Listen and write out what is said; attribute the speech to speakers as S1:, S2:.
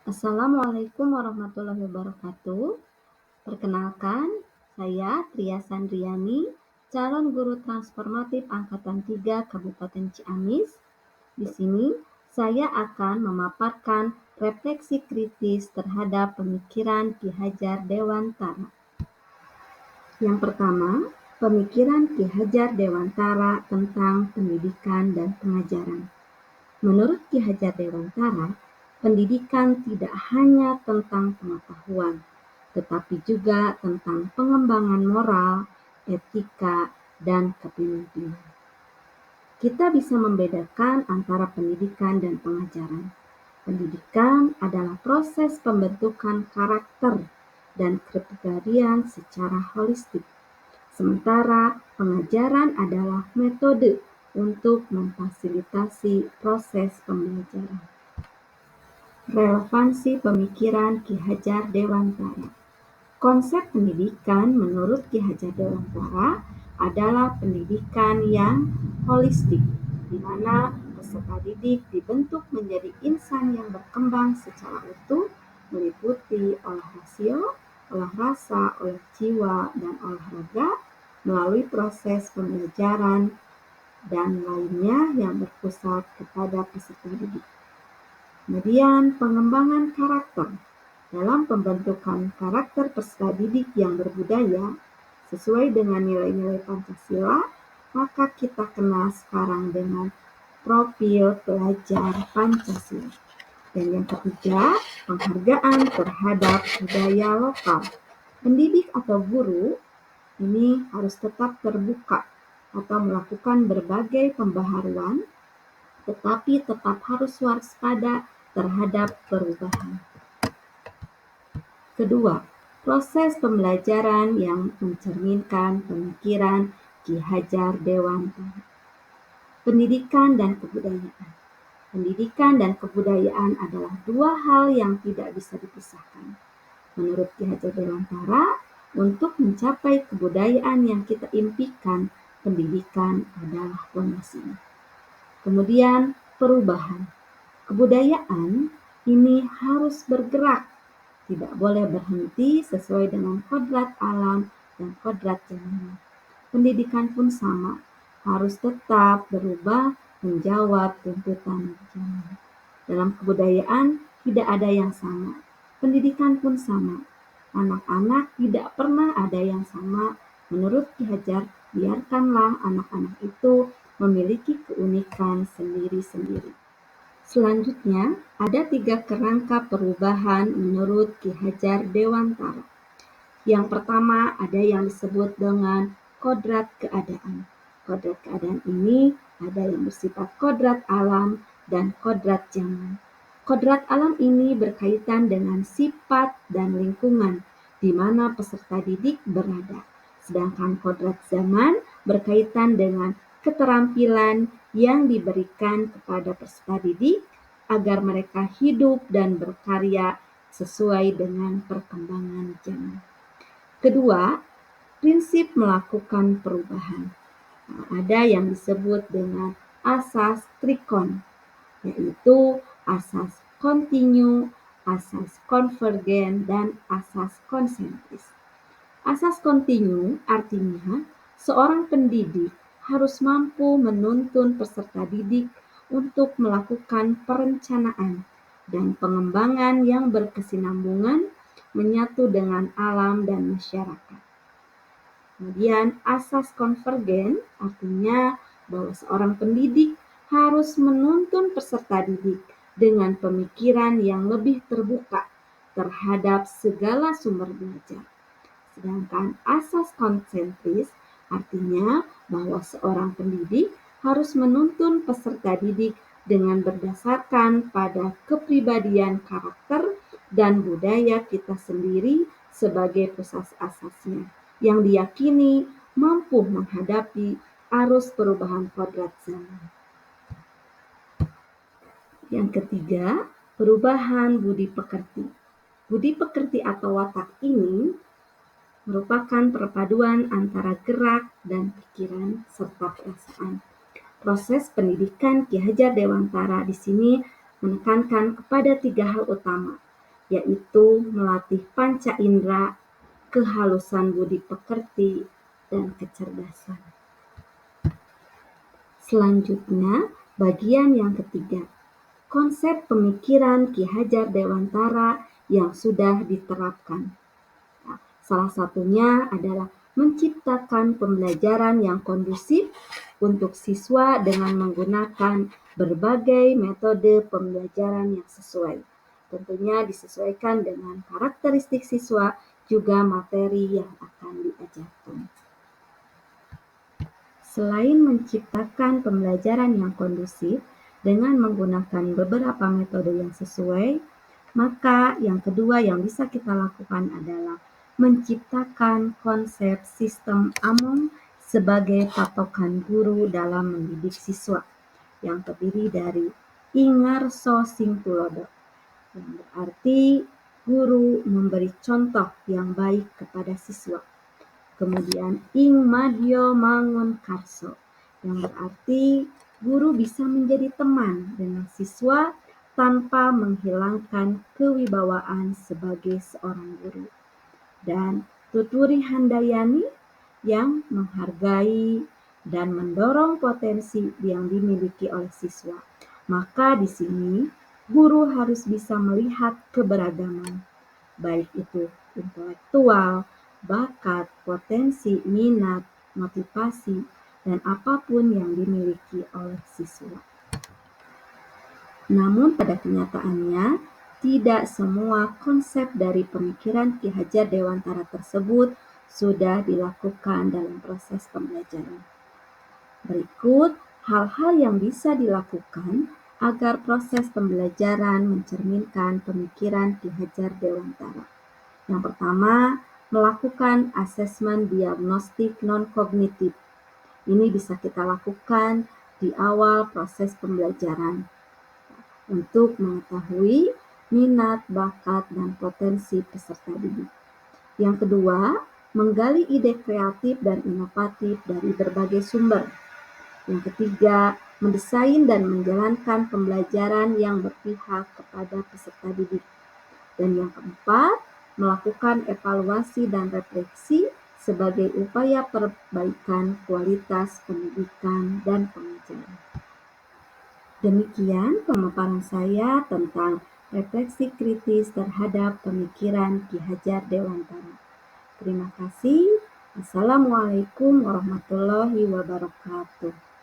S1: Assalamualaikum warahmatullahi wabarakatuh. Perkenalkan, saya Tria Sandriani, calon guru transformatif Angkatan 3 Kabupaten Ciamis. Di sini, saya akan memaparkan refleksi kritis terhadap pemikiran Ki Hajar Dewantara. Yang pertama, pemikiran Ki Hajar Dewantara tentang pendidikan dan pengajaran. Menurut Ki Hajar Dewantara, pendidikan tidak hanya tentang pengetahuan, tetapi juga tentang pengembangan moral, etika, dan kepemimpinan. Kita bisa membedakan antara pendidikan dan pengajaran. Pendidikan adalah proses pembentukan karakter dan kepribadian secara holistik, sementara pengajaran adalah metode untuk memfasilitasi proses pembelajaran. Relevansi pemikiran Ki Hajar Dewantara. Konsep pendidikan menurut Ki Hajar Dewantara adalah pendidikan yang holistik, di mana peserta didik dibentuk menjadi insan yang berkembang secara utuh, meliputi olah rasio, olah rasa, olah jiwa, dan olah raga melalui proses pembelajaran dan lainnya yang berpusat kepada peserta didik. Kemudian pengembangan karakter. Dalam pembentukan karakter peserta didik yang berbudaya sesuai dengan nilai-nilai Pancasila, maka kita kenal sekarang dengan profil pelajar Pancasila. Dan yang ketiga, penghargaan terhadap budaya lokal. Pendidik atau guru ini harus tetap terbuka atau melakukan berbagai pembaharuan, tetapi tetap harus waspada terhadap perubahan. Kedua, proses pembelajaran yang mencerminkan pemikiran Ki Hajar Dewantara. Pendidikan dan kebudayaan. Pendidikan dan kebudayaan adalah dua hal yang tidak bisa dipisahkan. Menurut Ki Hajar Dewantara, untuk mencapai kebudayaan yang kita impikan, pendidikan adalah fondasinya. Kemudian perubahan. Kebudayaan ini harus bergerak, tidak boleh berhenti sesuai dengan kodrat alam dan kodrat zaman. Pendidikan pun sama, harus tetap berubah menjawab tuntutan zaman. Dalam kebudayaan tidak ada yang sama, pendidikan pun sama. Anak-anak tidak pernah ada yang sama. Menurut Ki Hajar, biarkanlah anak-anak itu memiliki keunikan sendiri-sendiri. Selanjutnya, ada 3 kerangka perubahan menurut Ki Hajar Dewantara. Yang pertama ada yang disebut dengan kodrat keadaan. Kodrat keadaan ini ada yang bersifat kodrat alam dan kodrat zaman. Kodrat alam ini berkaitan dengan sifat dan lingkungan di mana peserta didik berada. Sedangkan kodrat zaman berkaitan dengan keterampilan yang diberikan kepada peserta didik agar mereka hidup dan berkarya sesuai dengan perkembangan zaman. Kedua, prinsip melakukan perubahan. Ada yang disebut dengan asas trikon, yaitu asas kontinu, asas konvergen, dan asas konsentris. Asas kontinu artinya seorang pendidik harus mampu menuntun peserta didik untuk melakukan perencanaan dan pengembangan yang berkesinambungan menyatu dengan alam dan masyarakat. Kemudian asas konvergen artinya bahwa seorang pendidik harus menuntun peserta didik dengan pemikiran yang lebih terbuka terhadap segala sumber belajar. Sedangkan asas konsentris artinya bahwa seorang pendidik harus menuntun peserta didik dengan berdasarkan pada kepribadian karakter dan budaya kita sendiri sebagai pusat asasnya, yang diyakini mampu menghadapi arus perubahan kodrat zaman. Yang ketiga, perubahan budi pekerti. Budi pekerti atau watak ini merupakan perpaduan antara gerak dan pikiran serta perasaan. Proses pendidikan Ki Hajar Dewantara di sini menekankan kepada 3 hal utama, yaitu melatih panca indera, kehalusan budi pekerti, dan kecerdasan. Selanjutnya, bagian yang ketiga, konsep pemikiran Ki Hajar Dewantara yang sudah diterapkan. Nah, salah satunya adalah menciptakan pembelajaran yang kondusif untuk siswa dengan menggunakan berbagai metode pembelajaran yang sesuai. Tentunya disesuaikan dengan karakteristik siswa juga materi yang akan diajarkan. Selain menciptakan pembelajaran yang kondusif dengan menggunakan beberapa metode yang sesuai, maka yang kedua yang bisa kita lakukan adalah menciptakan konsep sistem AMONG sebagai patokan guru dalam mendidik siswa yang terdiri dari Ingarso Sing Tulodo, yang berarti guru memberi contoh yang baik kepada siswa. Kemudian ing madyo mangun karso, yang berarti guru bisa menjadi teman dengan siswa tanpa menghilangkan kewibawaan sebagai seorang guru. Dan tuturi handayani, yang menghargai dan mendorong potensi yang dimiliki oleh siswa. Maka di sini guru harus bisa melihat keberagaman, baik itu intelektual, bakat, potensi, minat, motivasi, dan apapun yang dimiliki oleh siswa. Namun pada kenyataannya, tidak semua konsep dari pemikiran Ki Hajar Dewantara tersebut sudah dilakukan dalam proses pembelajaran. Berikut hal-hal yang bisa dilakukan agar proses pembelajaran mencerminkan pemikiran Ki Hajar Dewantara. Yang pertama, melakukan asesmen diagnostik non-kognitif. Ini bisa kita lakukan di awal proses pembelajaran untuk mengetahui minat, bakat, dan potensi peserta didik. Yang kedua, menggali ide kreatif dan inovatif dari berbagai sumber. Yang ketiga, mendesain dan menjalankan pembelajaran yang berpihak kepada peserta didik. Dan yang keempat, melakukan evaluasi dan refleksi sebagai upaya perbaikan kualitas pendidikan dan pengajaran. Demikian pemaparan saya tentang refleksi kritis terhadap pemikiran Ki Hajar Dewantara. Terima kasih. Assalamualaikum warahmatullahi wabarakatuh.